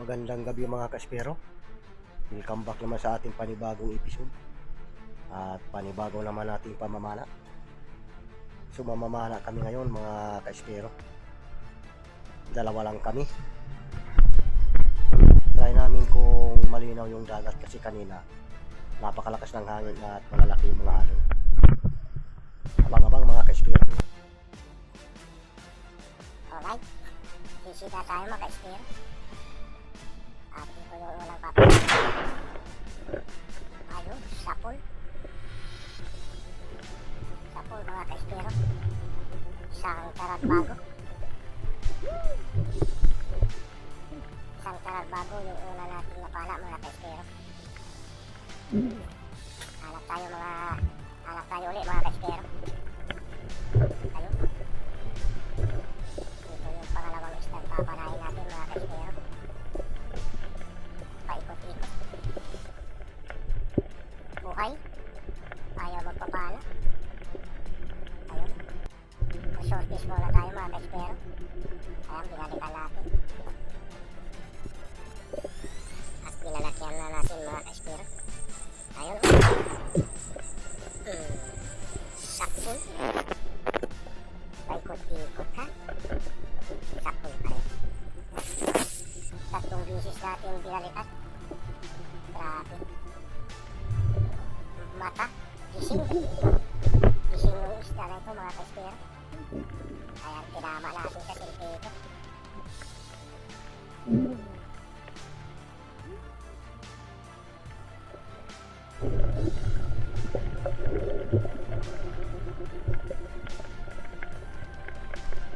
Magandang gabi mga ka-espero. Welcome back naman sa ating panibagong episode at panibagong naman nating pamamana. So mamamana kami ngayon mga ka-espero. Dalawa lang kami. Try namin kung malinaw yung dagat kasi kanina napakalakas ng hangin at malalaki yung mga alon. Abang-abang mga ka-espero. Alright, sisita tayo mga ka-espero. At ito yung unang papel. Ayun, sapol. Sapol mga ka-espero. Isang karat bago. Isang karat bago yung una natin napala mga ka-espero. Hanap tayo ulit mga ka-espero. Ayun. Ito yung pangalawang isang papanahin natin mga ka-espero. Paikot-ikot. Buhay. Ayaw magpapala. Ayun. Shortfish muna tayo mga ka-espero. Ayan, binalikan natin. At binalakyan na natin mga ka-espero. Ayun. Sakul. Paikot-ikot ha. Sakul pa rin. Tatlong bisis natin binalikan. Grabe. Mata. Gising. Gising yung isda na ito mga ka-espero. Ayan, tinama natin sa silpito.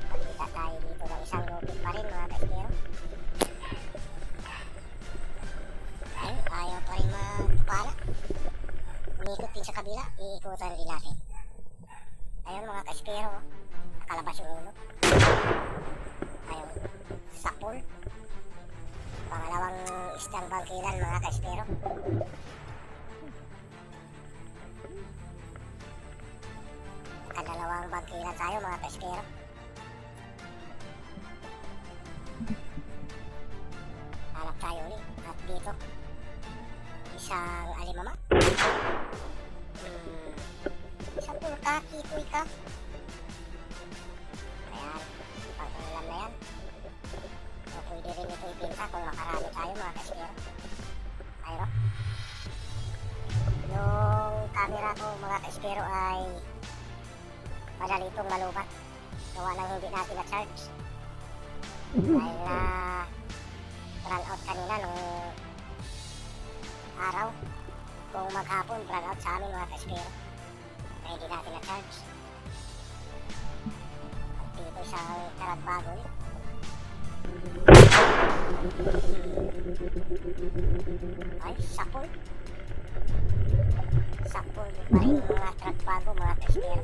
Pagkita tayo dito ng isang lupit pa rin mga ka-espero. Ayaw pa rin magpapala. Umikot din sa kabila, iikutan din natin. Ayun mga ka-espero, nakalabas yung ulo. Ayun, sapol. Pangalawang isdang bangkilan mga ka-espero. Nakadalawang bangkilan tayo mga ka-espero. Hanap tayo ulit at dito isang alimama. Isang pulka, kikoy ka. Ayan, pang-ulam na yan. O pwede rin ito ipinta kung makarami tayo mga ka-espero. Ayun. Yung camera ko mga ka-espero ay madali itong malubat. Gawa nang hindi natin na-charge. Dahil na run out kanina nung araw. Kung maghapon, run out sa amin mga ka-espero. Kaya hindi natin na-charge. At dito isang karat bago ulit. Ay, sapol. Sapol pa rin mga karat bago mga ka-espero.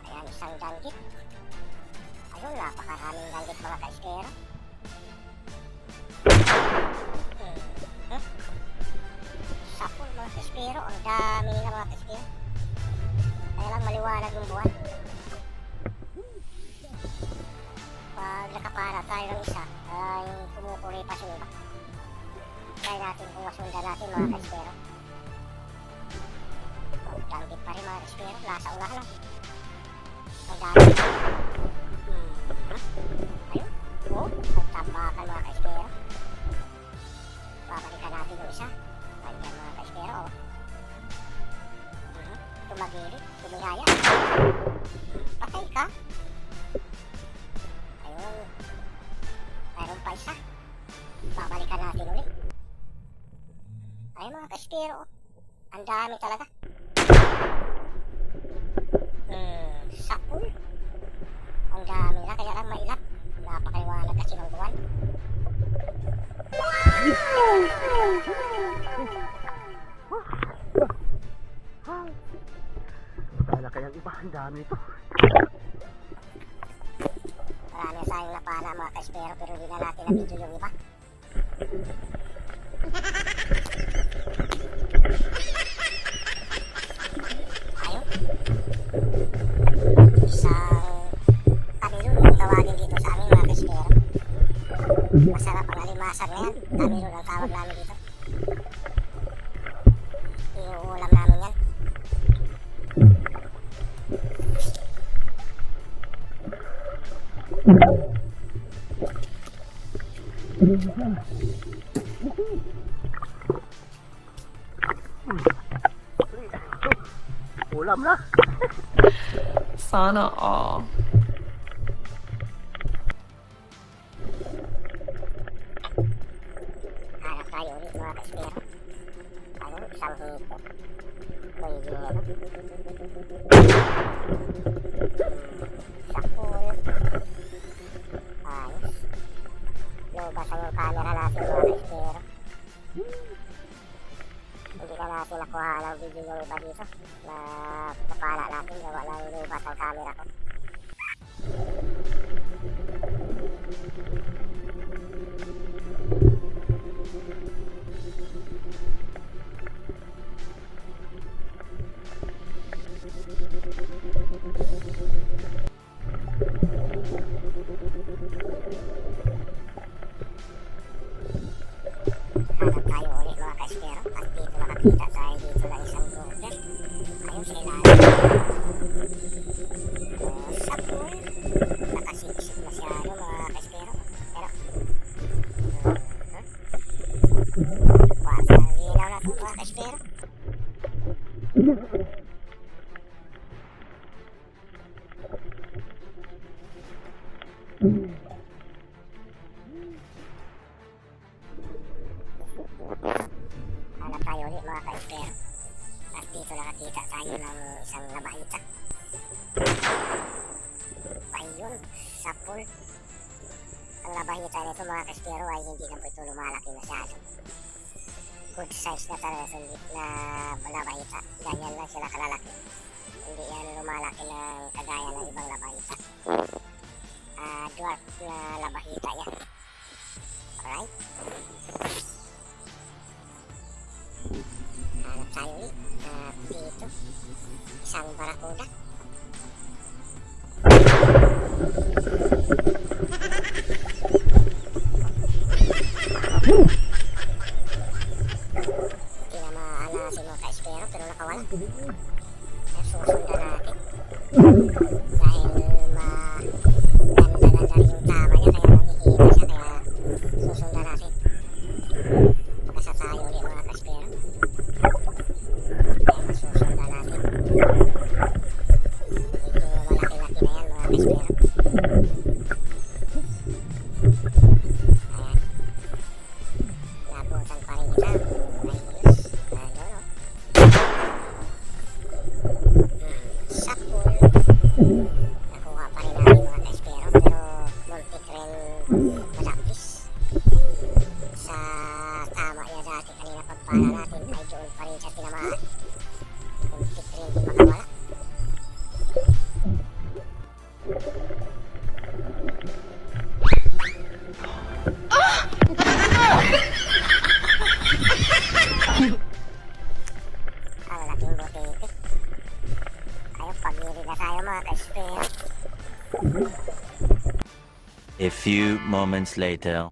Ayan, isang danggit. Ayun, napakaraming danggit mga ka-espero. Sapol mga ka-espero, ang dami nila mga ka-espero. Kaya lang maliwanag yung buwan. Pag nakapara tayo ng isa, ay kumukuri pa siya iba. Try natin kung masundan natin mga ka-espero. Danggit pa rin mga ka-espero, nasa ulah lang. Ang dami. Ayun, nagtapakan mga ka-espero. Babalikan natin yung isa. Ayan mga ka-espero. Tumagilit, tumihaya. Patay ka. Ayun. Mayroon pa isa. Ay mga ka-espero, ang dami talaga. Sapul. Ang dami na, kaya lang mailap. Napakaliwanag kasi ng buwan. Wala kayang iba, ang dami ito. Marami sayang napana mga ka-espero, pero hindi na natin na-video yung iba. Ayun. Isang kamilon yung tawagin dito sa amin mga ka-espero. Masarap ang alimasag na yan. Kamilon ang tawag namin dito. Iuulam namin yan. Ulam na. Sana all. Hanap tayo ulit mga ka-espero. Ayun, isang hito. May yelo. Sapul. Ayos. Lubasan yung camera natin mga ka-espero. Hindi na natin nakuha ng video yung iba dito na napala natin gawa ng lubas ang camera ko. Hanap tayo ulit mga ka-espero at dito nakakita tayo dito ng isang burger. Ayun sa ilalim. Sapul. Nakasiksik masyado mga ka-espero. Pero kwarta ang linaw na ito mga ka-espero. Hanap tayo ulit mga ka-espero. At dito nakakita tayo ng isang labahita. Ayun, sapul. Ang labahita nito mga ka-espero ay hindi na po ito lumalaki masyado. Good size na talaga na labahita. Ganyan lang sila kalalaki. Hindi yan lumalaki ng kagaya ng ibang labahita. Dwarf na labahita yan. Alright? Hanap tayo ulit. Dito. Isang barakuda. Hindi na maalasin mga ka-espero pero nakawala. Susundan natin. Dahil maganda-ganda rin yung tama niya kaya nanghihina siya kaya susundan natin. Pagkasa tayo ulit mga ka-espero. Kaya masusundan natin. Medyo malaki-laki na yan mga ka-espero. Ayan. Labutan pa rin ito. Ayos. Ano no? Sapul. Nakuha pa rin natin mga ka-espero pero muntik rin malapis. Sa tama niya dati kanina pagpala natin ay doon pa rin siya tinamaan. Muntik rin din makawala. Ang laking botete. Ayun, pag-iri na tayo mga ka-espero. A few moments later.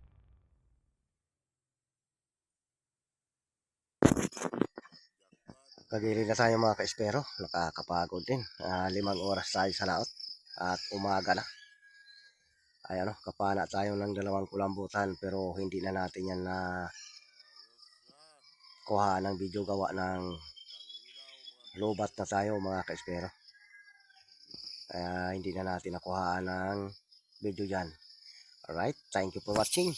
Pagili na tayo mga ka-espero. Nakakapagod din. 5 oras tayo sa laot. At umaga na. Ayan o, kapana tayo ng 2 kulambutan. Pero hindi na natin yan na kuha ng video gawa ng lobat na tayo mga ka-espero. Kaya hindi na natin nakuha ng video dyan. Alright, thank you for watching.